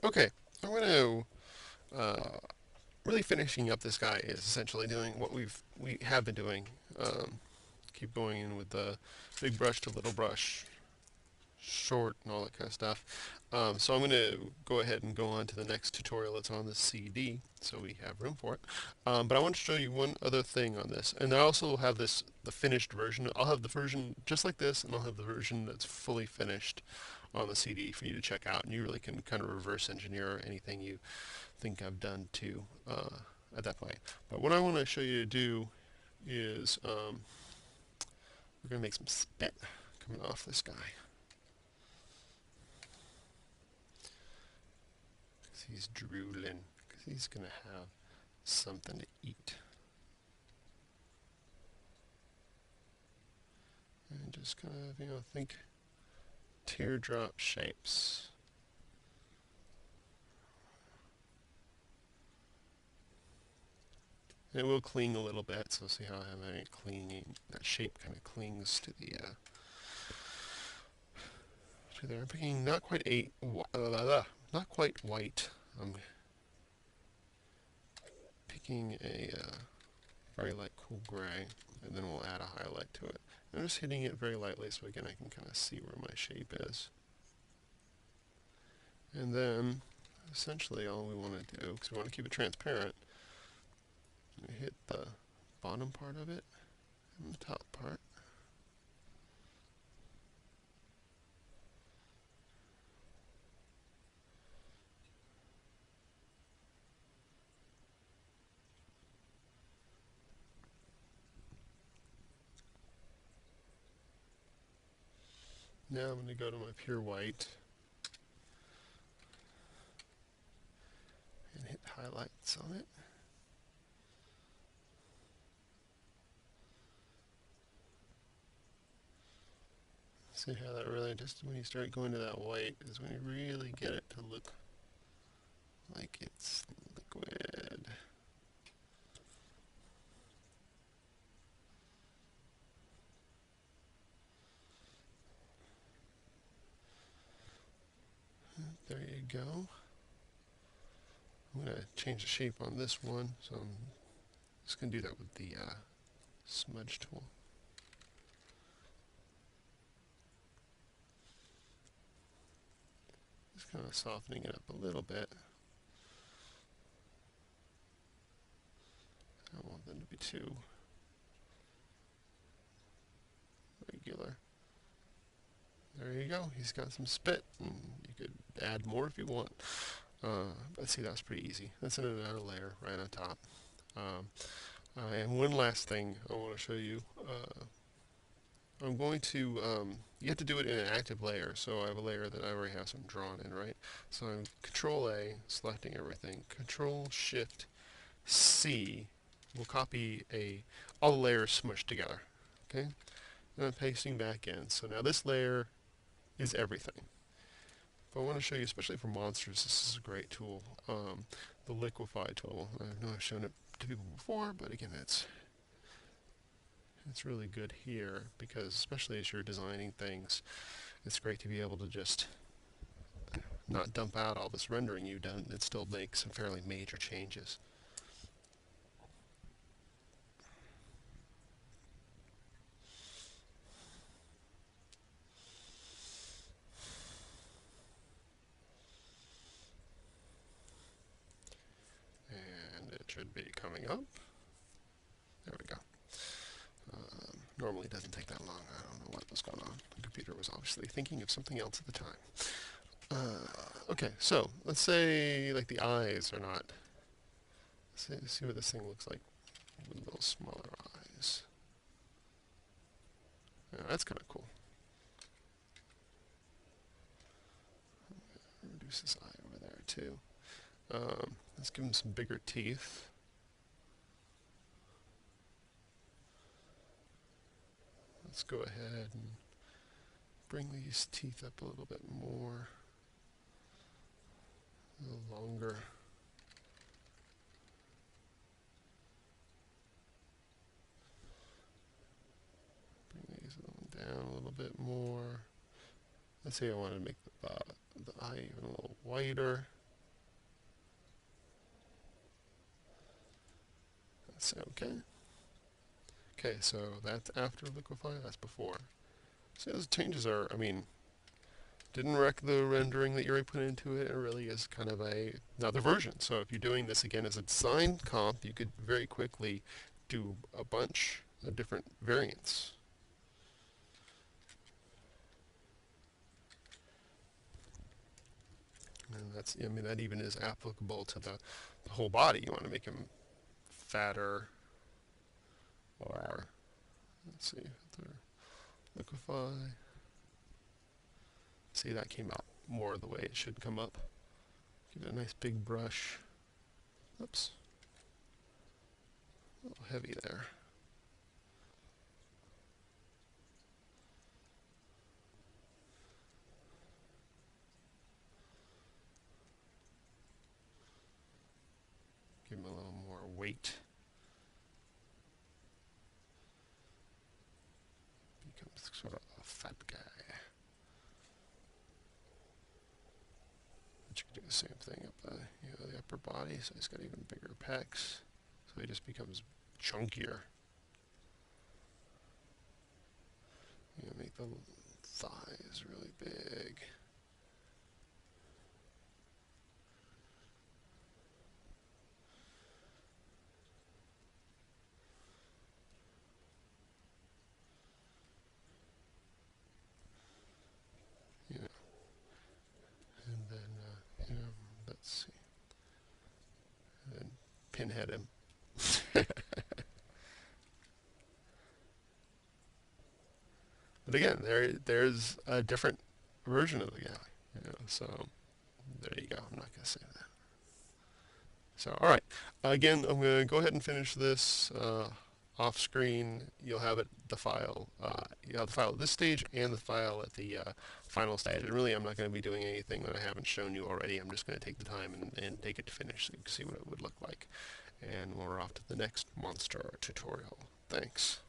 Okay, I'm going to really finishing up this guy is essentially doing what we have been doing. Keep going in with the big brush to little brush, short and all that kind of stuff. So I'm going to go ahead and go on to the next tutorial that's on the CD, so we have room for it. But I want to show you one other thing on this, and I also have the finished version. I'll have the version just like this, and I'll have the version that's fully finished on the CD for you to check out, and you really can kind of reverse engineer anything you think I've done to at that point. But what I want to show you to do is we're going to make some spit coming off this guy. Because he's drooling. Because he's going to have something to eat. And just kind of, think teardrop shapes. And it will cling a little bit, so see how I have it clinging. That shape kind of clings to the to there. I'm picking not quite not quite white. I'm picking a very light cool gray, and then we'll add a highlight to it. I'm just hitting it very lightly so again I can kind of see where my shape is. And then essentially all we want to do, because we want to keep it transparent, we hit the bottom part of it and the top part. Now I'm going to go to my pure white and hit highlights on it. See how that really, just when you start going to that white, is when you really get it to look like it's liquid. There you go. I'm going to change the shape on this one, so I'm just going to do that with the smudge tool. Just kind of softening it up a little bit. I don't want them to be too regular. There you go. He's got some spit, and you could add more if you want. But see, that's pretty easy. That's another layer right on top. Um, and one last thing I want to show you. I'm going to, you have to do it in an active layer. So I have a layer that I already have some drawn in, right? So I'm Control A, selecting everything. Control Shift C will copy all the layers smushed together. Okay? And I'm pasting back in. So now this layer is everything. But I want to show you, especially for monsters, this is a great tool. The Liquify tool. I know I've shown it to people before, but again, it's really good here because, especially as you're designing things, it's great to be able to just not dump out all this rendering you've done and still make some fairly major changes. And it should be coming up. There we go. Normally it doesn't take that long. I don't know what was going on. The computer was obviously thinking of something else at the time. Okay, so let's say like the eyes are not. Let's see what this thing looks like with little smaller eyes. Yeah, that's kind of cool. Reduce this eye over there too. Let's give him some bigger teeth. Let's go ahead and bring these teeth up a little bit more. A little longer. Bring these down a little bit more. Let's say I want to make the eye even a little whiter. Let's say okay. Okay, so that's after liquefy, that's before. So those changes are, I mean, didn't wreck the rendering that you already put into it. It really is kind of another version. So if you're doing this again as a design comp, you could very quickly do a bunch of different variants. And that's, I mean, that even is applicable to the whole body. You want to make him fatter, or let's see, liquefy. See, that came out more the way it should come up. Give it a nice big brush. Oops. A little heavy there. Give him a little more weight. Becomes sort of a fat guy. But you can do the same thing up the upper body, so he's got even bigger pecs. So he just becomes chunkier. Make the thighs really big. And then let's see, and then pinhead him. But again, there's a different version of the guy. So there you go. I'm not gonna say that. So all right, again, I'm gonna go ahead and finish this off screen. You'll have the file. You'll have the file at this stage and the file at the final stage. And really, I'm not going to be doing anything that I haven't shown you already. I'm just going to take the time and take it to finish so you can see what it would look like. And we're off to the next monster tutorial. Thanks.